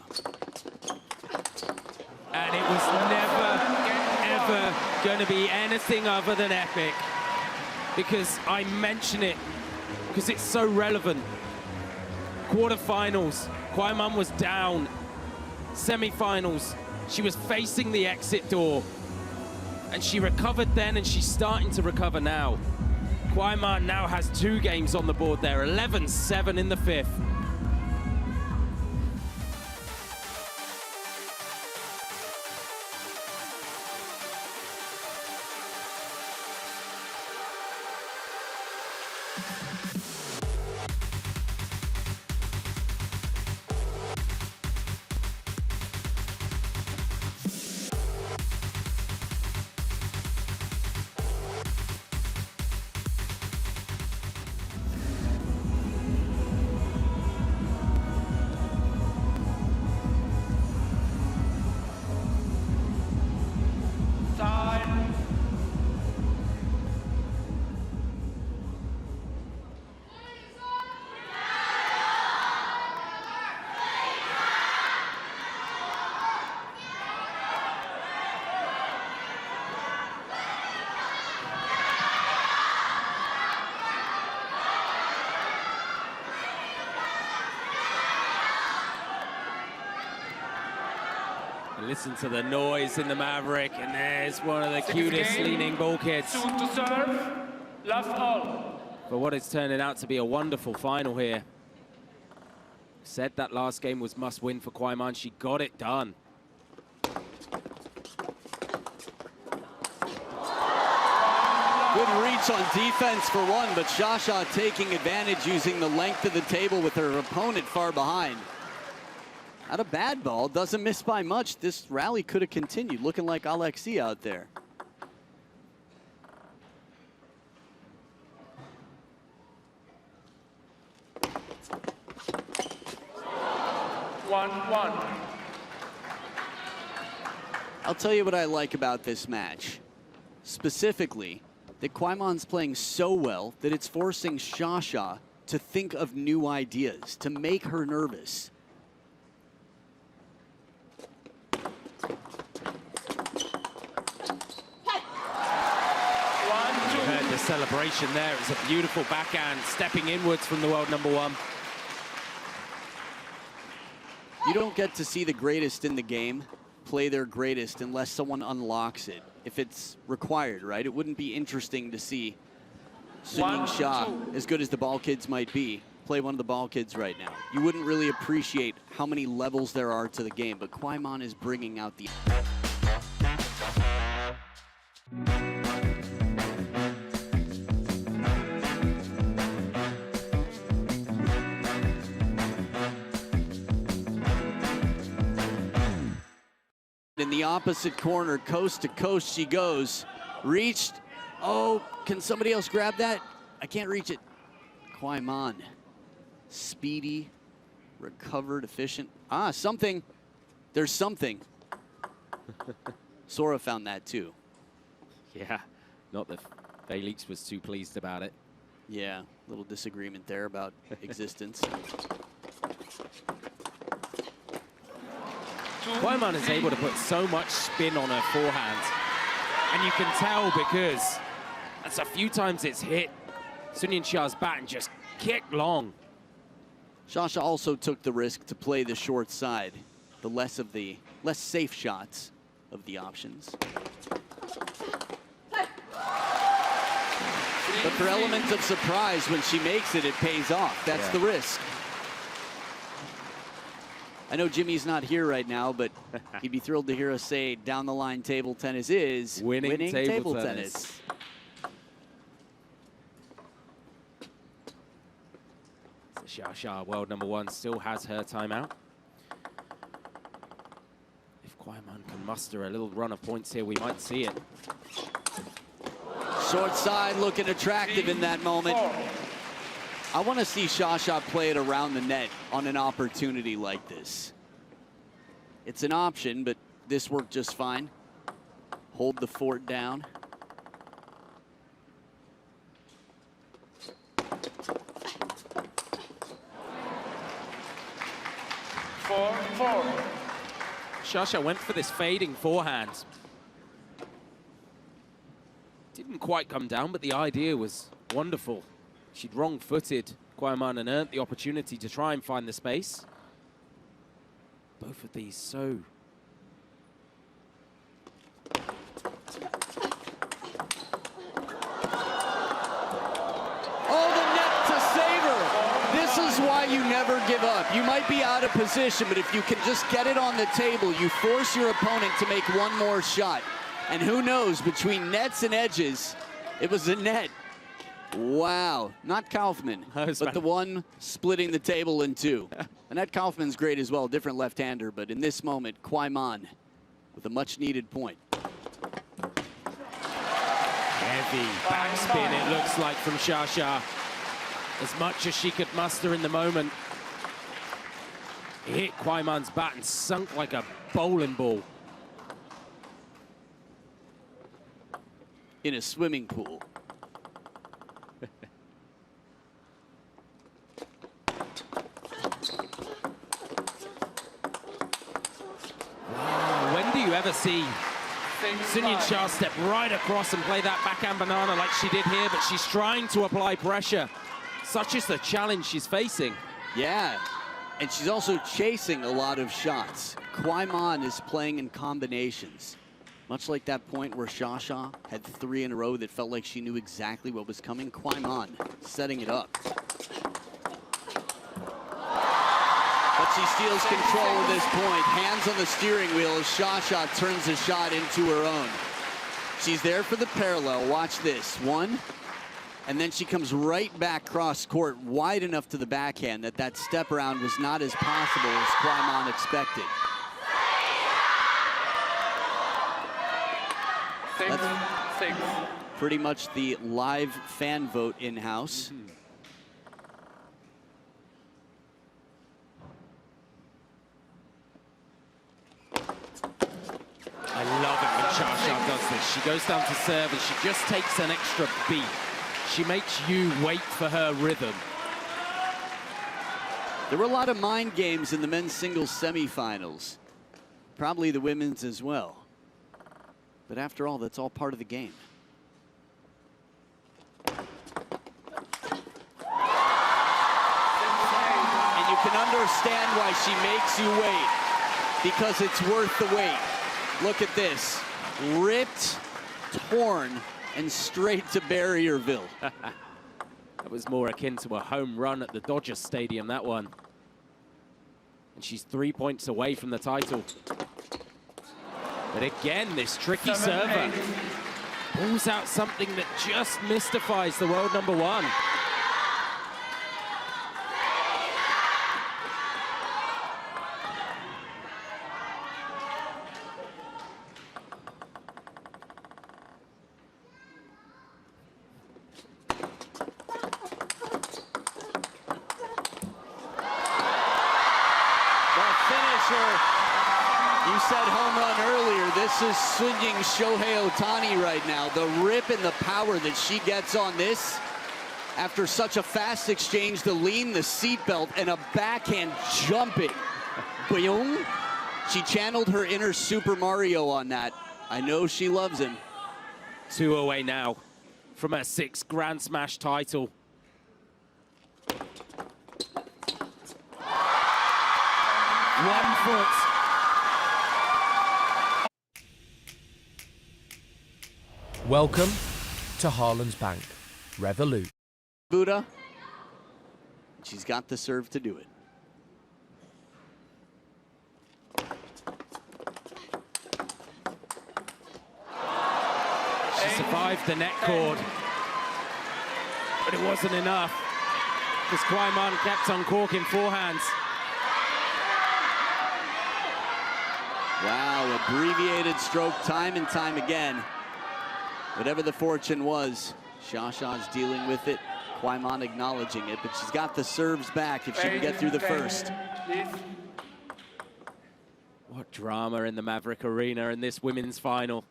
And it was never, ever going to be anything other than epic. Because I mention it, because it's so relevant. Quarterfinals, Kwai Mon was down. Semifinals, she was facing the exit door. And she recovered then, and she's starting to recover now. Kwai Mon now has 2 games on the board there, 11-7 in the 5th. Listen to the noise in the Maverick, and there's one of the 6th cutest game. leaning ball kids. Soon to serve. Love all. For what it's turning out to be a wonderful final here. Said that last game was must win for Kwai. She got it done. Good reach on defense for one, but ShaSha taking advantage using the length of the table with her opponent far behind. Not a bad ball, doesn't miss by much. This rally could have continued, looking like Alexi out there. One. I'll tell you what I like about this match. Specifically, that Kwaimon's playing so well that it's forcing ShaSha to think of new ideas, to make her nervous. You heard the celebration there. It's a beautiful backhand, stepping inwards from the world #1. You don't get to see the greatest in the game play their greatest unless someone unlocks it. If it's required, right? It wouldn't be interesting to see YingSha, as good as the ball kids might be, play one of the ball kids right now. You wouldn't really appreciate how many levels there are to the game, but Kwaimon is bringing out the... In the opposite corner, coast to coast she goes. Reached. Oh, can somebody else grab that? I can't reach it. Kwaimon. Speedy, recovered, efficient. Ah, something. There's something. Sora found that too. Yeah, not that Felix was too pleased about it. Yeah, little disagreement there about existence. Kwaiman is able to put so much spin on her forehand. And you can tell because that's a few times it's hit YingSha's bat and just kicked long. ShaSha also took the risk to play the short side, the less safe shots of the options. But for elements of surprise, when she makes it, it pays off. That's the risk. I know Jimmy's not here right now, but he'd be thrilled to hear us say down the line table tennis is winning table tennis. So ShaSha, world #1, still has her timeout. If Kwaiman can muster a little run of points here, we might see it. Short side looking attractive in that moment. I want to see ShaSha play it around the net on an opportunity like this. It's an option, but this worked just fine. Hold the fort down. Four. ShaSha went for this fading forehand. Didn't quite come down, but the idea was wonderful. She'd wrong-footed Kwaiman and earned the opportunity to try and find the space. Both of these so... Oh, the net to save her. This is why you never give up. You might be out of position, but if you can just get it on the table, you force your opponent to make one more shot. And who knows, between nets and edges, it was a net. Wow, not Kaufman, but the one splitting the table in two. Annette Kaufman's great as well, different left-hander, but in this moment, Kwaiman with a much-needed point. Heavy backspin, it looks like, from ShaSha. As much as she could muster in the moment. It hit Kwaiman's bat and sunk like a bowling ball. In a swimming pool. When do you ever see YingSha step right across and play that backhand banana like she did here, but she's trying to apply pressure. Such is the challenge she's facing. Yeah, And she's also chasing a lot of shots. Kwai Mon is playing in combinations. Much like that point where ShaSha had 3 in a row that felt like she knew exactly what was coming. Kwai Mon setting it up. But she steals control at this point. Hands on the steering wheel as ShaSha turns the shot into her own. She's there for the parallel. Watch this. 1. And then she comes right back cross court, wide enough to the backhand that step around was not as possible as Kwai Mon expected. Six. Pretty much the live fan vote in-house. I love it when ShaSha does this. She goes down to serve and she just takes an extra beat. She makes you wait for her rhythm. There were a lot of mind games in the men's singles semifinals. Probably the women's as well. But after all, that's all part of the game. And you can understand why she makes you wait, because it's worth the wait. Look at this. Ripped, torn, and straight to Barrierville. That was more akin to a home run at the Dodger Stadium, that one. And she's 3 points away from the title. But again, this tricky server pulls out something that just mystifies the world number 1. You said home run earlier. This is swinging Shohei Ohtani right now. The rip and the power that she gets on this after such a fast exchange, the lean, the seatbelt, and a backhand jumping. Boing. She channeled her inner Super Mario on that. I know she loves him. 2 away now from her 6th Grand Smash title. One foot. Welcome to Harlan's Bank, Revolut. Buddha. She's got the serve to do it. She survived the net cord, but it wasn't enough because Kwai Mon kept uncorking forehands. Wow, abbreviated stroke time and time again. Whatever the fortune was, ShaSha's dealing with it. Kwai Mon acknowledging it, but she's got the serves back if she can get through the first. What drama in the Maverick Arena in this women's final.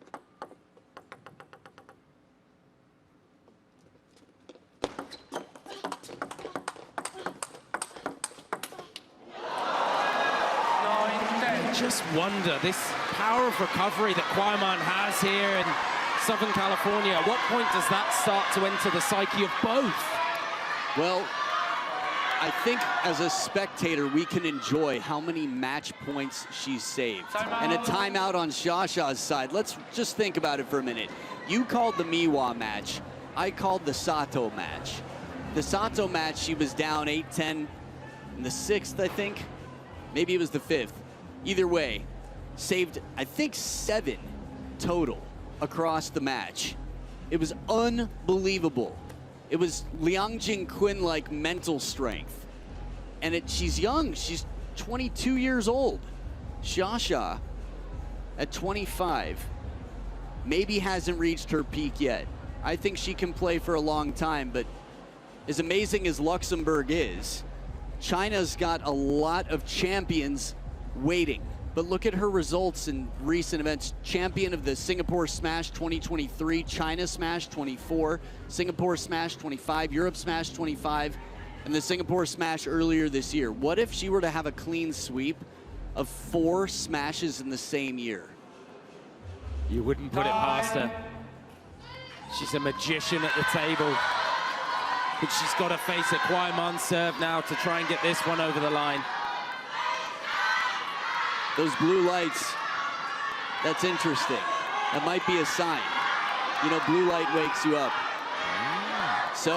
I just wonder, this power of recovery that Kwai Mon has here in Southern California, at what point does that start to enter the psyche of both? Well, I think as a spectator, we can enjoy how many match points she's saved. And a timeout on ShaSha's side. Let's just think about it for a minute. You called the Miwa match. I called the Sato match. The Sato match, she was down 8-10 in the 6th, I think. Maybe it was the 5th. Either way, saved, I think, 7 total across the match. It was unbelievable. It was Liang Jingquin-like mental strength. And she's young, she's 22 years old. ShaSha, at 25, maybe hasn't reached her peak yet. I think she can play for a long time, but as amazing as Luxembourg is, China's got a lot of champions waiting. But look at her results in recent events. Champion of the Singapore Smash 2023, China Smash 24, Singapore Smash 25, Europe Smash 25, and the Singapore Smash earlier this year. What if she were to have a clean sweep of 4 smashes in the same year? You wouldn't put it past her. She's a magician at the table. But she's got to face a Kwai Mon serve now to try and get this one over the line. Those blue lights, that's interesting. That might be a sign. You know, blue light wakes you up. So,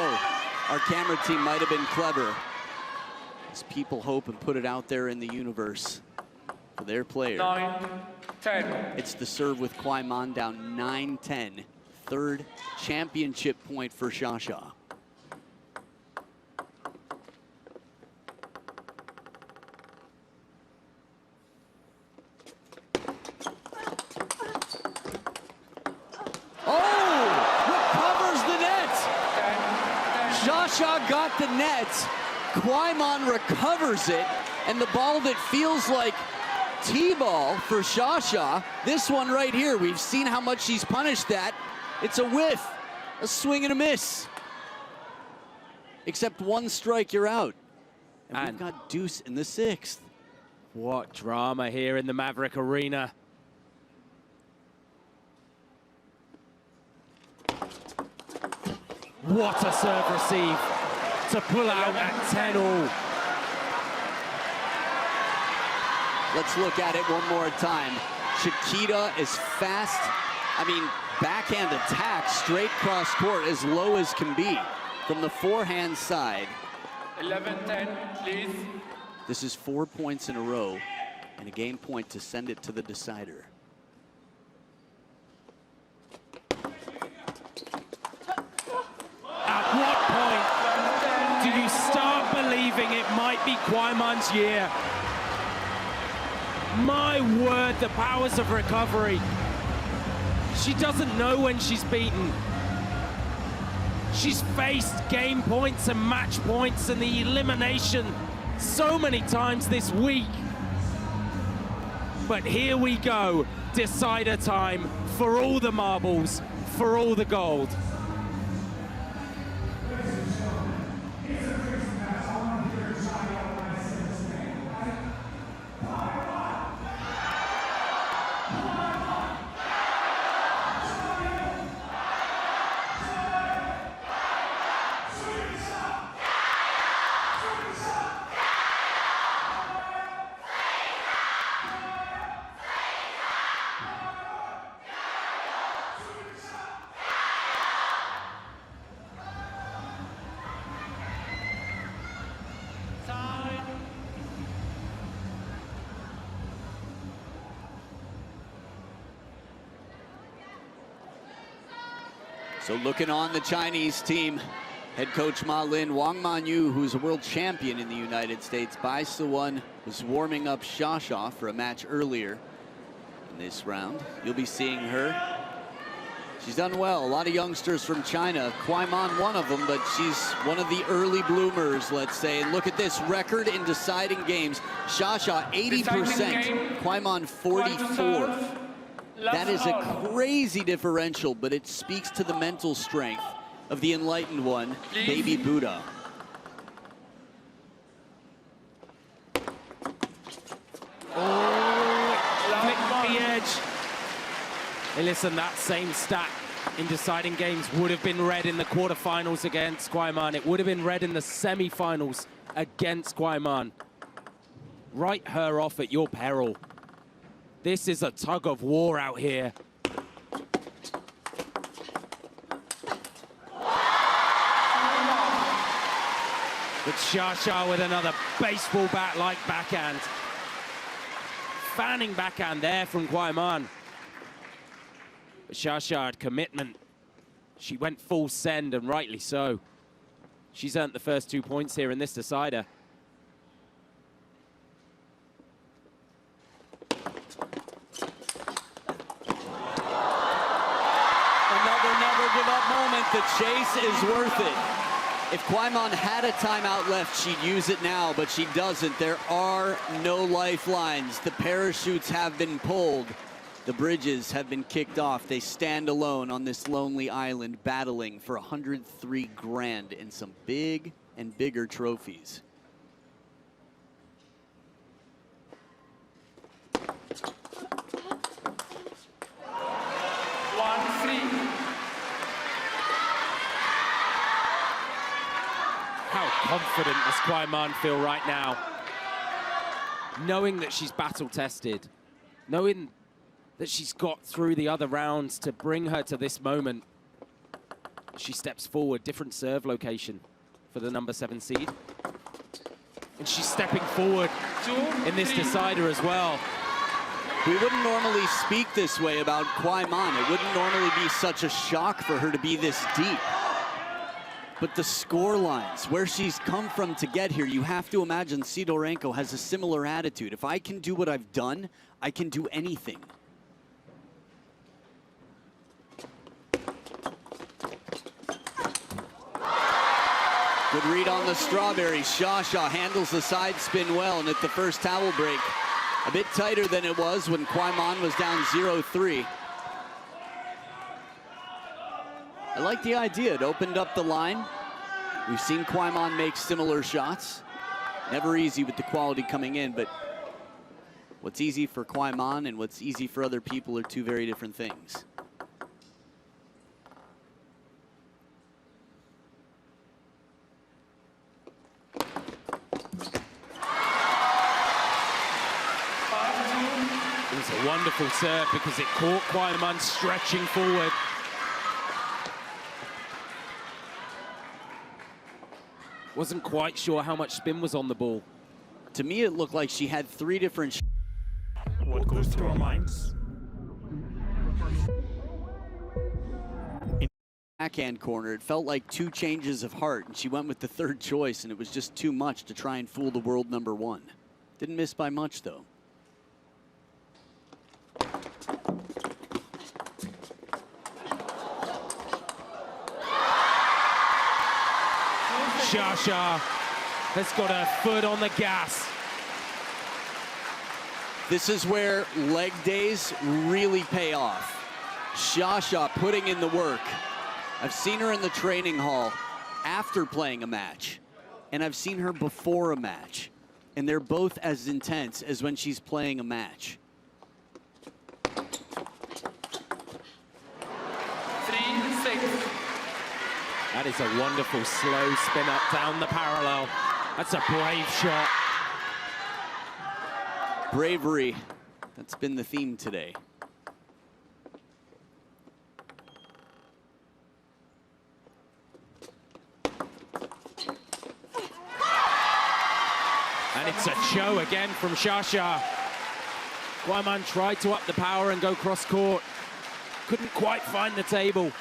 our camera team might have been clever as people hope and put it out there in the universe for their player. 9-10. It's the serve with Kwai Man down 9-10. Third championship point for ShaSha. ShaSha got the net. Kwai Man recovers it, and the ball that feels like T-ball for ShaSha, this one right here, we've seen how much she's punished that. It's a whiff, a swing and a miss. Except one strike, you're out. And we've got deuce in the sixth. What drama here in the Maverick Arena. What a serve receive to pull out at 10-all. Let's look at it one more time. Chiquita is fast. I mean, backhand attack, straight cross court, as low as can be from the forehand side. 11-10, please. This is 4 points in a row and a game point to send it to the decider. At what point do you start believing it might be Kwai Man's year? My word, the powers of recovery. She doesn't know when she's beaten. She's faced game points and match points and the elimination so many times this week. But here we go, decider time for all the marbles, for all the gold. So looking on the Chinese team, head coach Ma Lin, Wang Manyu, who's a world champion in the United States, Bai Siwon was warming up ShaSha for a match earlier in this round. You'll be seeing her. She's done well. A lot of youngsters from China. Kwai Man, one of them, but she's one of the early bloomers, let's say. And look at this record in deciding games. ShaSha 80%, Kwai Man 44. That is a crazy differential, but it speaks to the mental strength of the enlightened one, Baby Buddha. Oh, clipped the edge. Hey, listen, that same stat in deciding games would have been read in the quarterfinals against Kwai Man. It would have been read in the semifinals against Kwai Man. Write her off at your peril. This is a tug of war out here. But ShaSha with another baseball bat-like backhand. Fanning backhand there from Kwai Man. But ShaSha had commitment. She went full send, and rightly so. She's earned the first 2 points here in this decider. The chase is worth it. If Kwai Man had a timeout left, she'd use it now, but she doesn't. There are no lifelines. The parachutes have been pulled. The bridges have been kicked off. They stand alone on this lonely island, battling for 103 grand and some big and bigger trophies. How confident does Kwai Man feel right now? knowing that she's battle-tested, knowing that she's got through the other rounds to bring her to this moment. She steps forward, different serve location for the number 7 seed. And she's stepping forward in this decider as well. We wouldn't normally speak this way about Kwai Mon. It wouldn't normally be such a shock for her to be this deep. But the score lines, where she's come from to get here, you have to imagine Sidorenko has a similar attitude. If I can do what I've done, I can do anything. Good read on the strawberry. ShaSha handles the side spin well, and at the first towel break, a bit tighter than it was when Kwai Mon was down 0-3. I like the idea. It opened up the line. We've seen Kwai Mon make similar shots. Never easy with the quality coming in, but what's easy for Kwai Mon and what's easy for other people are two very different things. It was a wonderful serve because it caught Kwai Mon stretching forward. Wasn't quite sure how much spin was on the ball. To me, it looked like she had 3 different What goes through our minds? backhand corner. It felt like 2 changes of heart, and she went with the 3rd choice, and it was just too much to try and fool the world number 1. Didn't miss by much, though. ShaSha has got her foot on the gas. This is where leg days really pay off. ShaSha putting in the work. I've seen her in the training hall after playing a match, and I've seen her before a match, and they're both as intense as when she's playing a match. 3-6. That is a wonderful slow spin up down the parallel. That's a brave shot. Bravery, that's been the theme today. And it's a show again from ShaSha. Kwai Mon tried to up the power and go cross court. Couldn't quite find the table.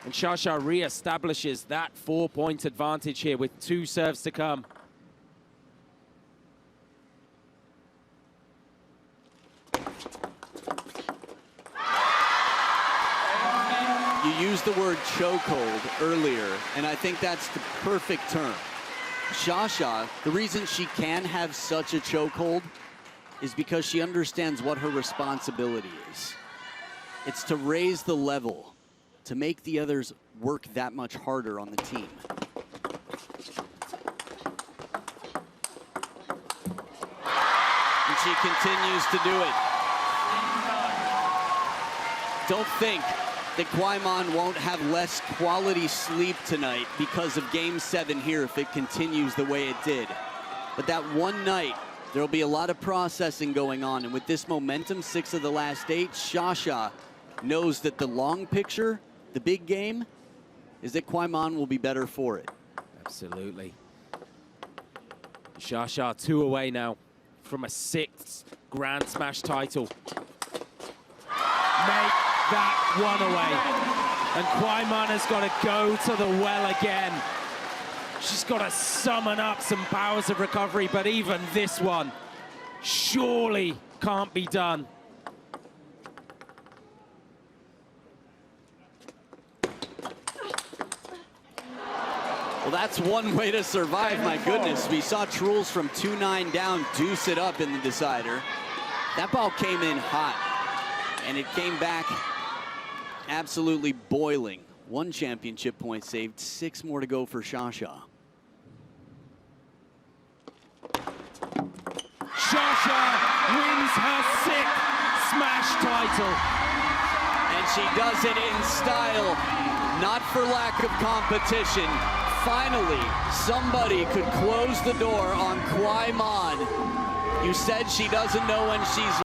And ShaSha re-establishes that 4-point advantage here with 2 serves to come. You used the word chokehold earlier, and I think that's the perfect term. ShaSha, the reason she can have such a chokehold is because she understands what her responsibility is. It's to raise the level, to make the others work that much harder on the team. And she continues to do it. Don't think that Kwai Mon won't have less quality sleep tonight because of Game 7 here if it continues the way it did. But that one night, there'll be a lot of processing going on, and with this momentum, 6 of the last 8, ShaSha knows that the long picture, the big game, is that Kwai Mon will be better for it. Absolutely. ShaSha 2 away now from a 6th Grand Smash title. Make that 1 away. And Kwai Mon has got to go to the well again. She's got to summon up some powers of recovery, but even this one surely can't be done. Well, that's one way to survive, my goodness. We saw Truls from 2-9 down deuce it up in the decider. That ball came in hot, and it came back absolutely boiling. 1 championship point saved, 6 more to go for ShaSha. ShaSha wins her 6th Smash title. And she does it in style, not for lack of competition. finally, somebody could close the door on Kwai. You said she doesn't know when she's